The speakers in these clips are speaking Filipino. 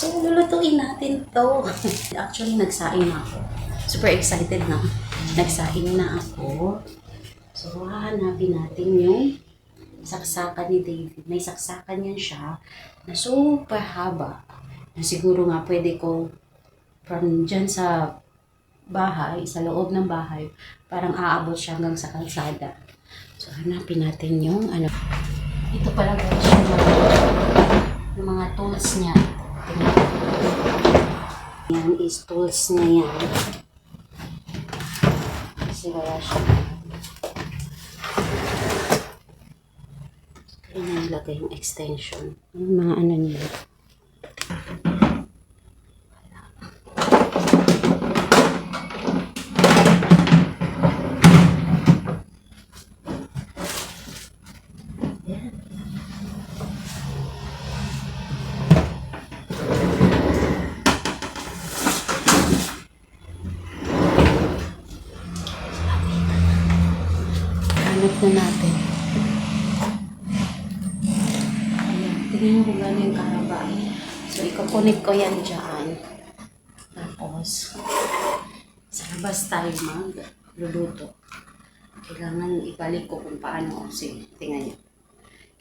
So, lulutuin natin to. Actually, nagsaing na ako. Super excited na. Nagsaing na ako. So, hahanapin natin yung saksakan ni David. May saksakan yan siya na super haba. Na siguro nga pwede ko from dyan sa bahay, sa loob ng bahay, parang aabot siya hanggang sa kalsada. So, hanapin natin yung ano. Ito pala guys, yung mga tools niya. Yan is tools niya yan. Kasi wala siya. Kaya nilagay yung extension. Yung mga ano niya. Hanap na natin. Ayan, tingnan mo kung gano'n yung kahaba. So, ikokunik ko yan dyan. Tapos, sa labas tayo magluluto. Kailangan ibalik ko kung paano. Sige, tingnan niyo.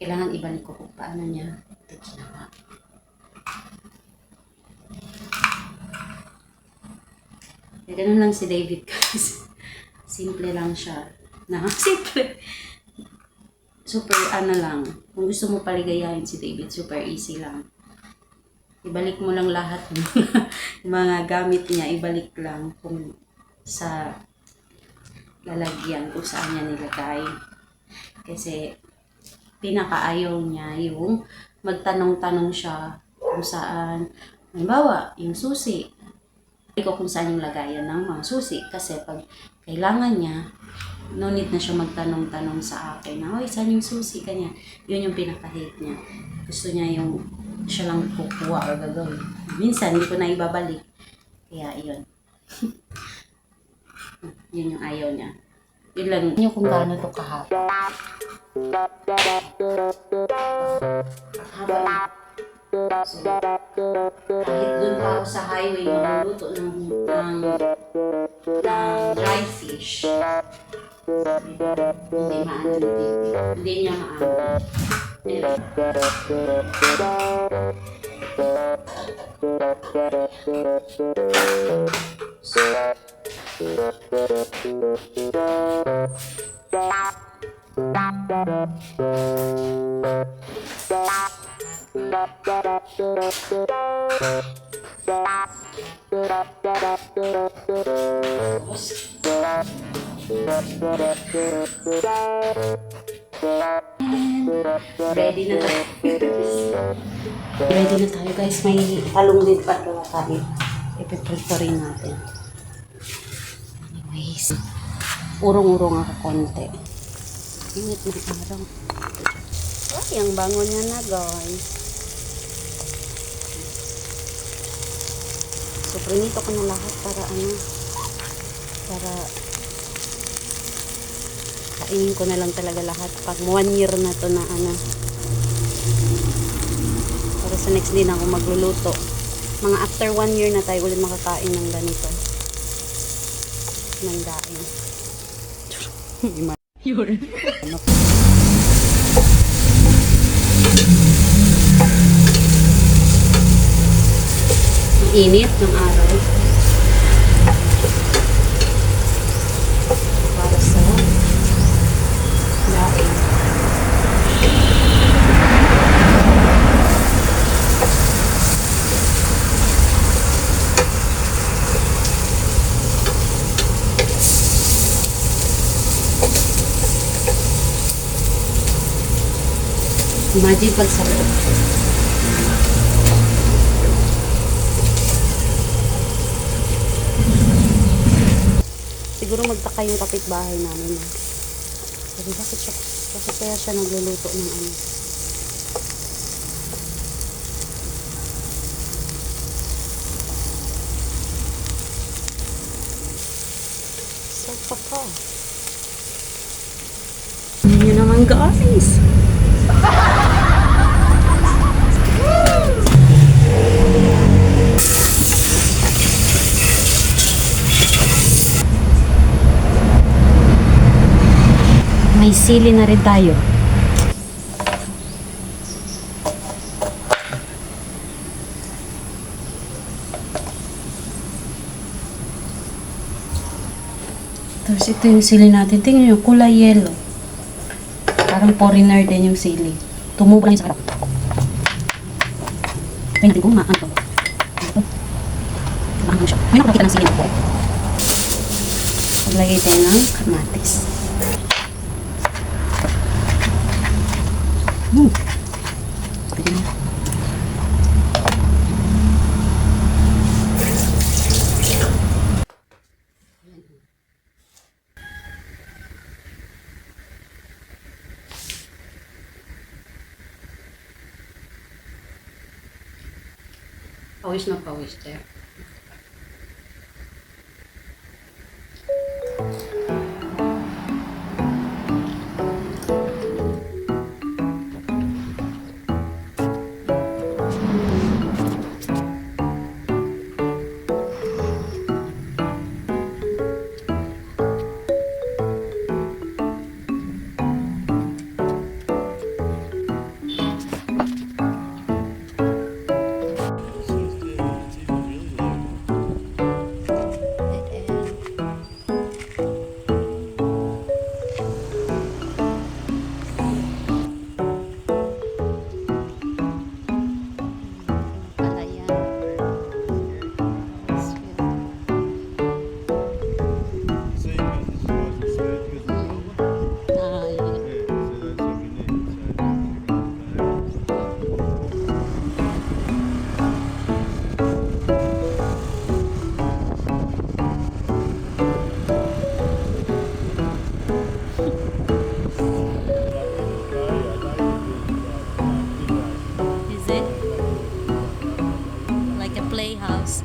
Kailangan ibalik ko kung paano niya ito ginawa. Ganun lang si David guys. Simple lang siya. Simple. Super ano lang. Kung gusto mo paligayahin si David, super easy lang. Ibalik mo lang lahat ng mga gamit niya. Ibalik lang kung sa lalagyan, kung saan niya nilagay. Kasi pinakaayaw niya yung magtanong-tanong siya kung saan. Halimbawa, yung susi. Hindi ko kung saan yung lagayan ng mga susi. Kasi pag kailangan niya, no need na siya magtanong-tanong sa akin na, oy, saan yung susi? Kanya. Yun yung pinaka-hate niya. Gusto niya yung siya lang kukuha or gagawin. Minsan, hindi ko na ibabalik. Kaya, yun. Yun yung ayaw niya. Yun lang. Yun yung kung gaano ito kahaba. So, kahit dun pa ako sa highway, magluluto ng dry fish. Hindi maano. Hindi niya maano. Anyway. Ready na tayo. Ready na tayo guys. May talong din pa tayo. Ipiprito rin natin. Anyways. Urong-urong ako konti. Init ng araw. Ay, ang bango niya na guys. So, prinito ko na lahat para para kainin ko na lang talaga lahat pag 1 year na to na para sa next din ako magluluto. Mga after 1 year na tayo ulit makakain ng ganito. Ng daing. Yun. Init ng araw para sa daing. Imagine pag sa siguro magtaka yung kapitbahay namin. Sabi, bakit kaya siya nagluluto ng ano? So, papa. Hindi nyo naman guys. sili na rin tayo. Tapos ito yung sili natin. Tingnan nyo, kulay yellow. Parang foreigner din yung sili. Tumubo lang yung sa harap. Ay, hindi ko maan to. Ito. Maan mo siya. May nakakita ng sili na po. Paglagay tayo ng kamatis. Pwede na. Pawis na pawis tayo. Is it? Like a playhouse.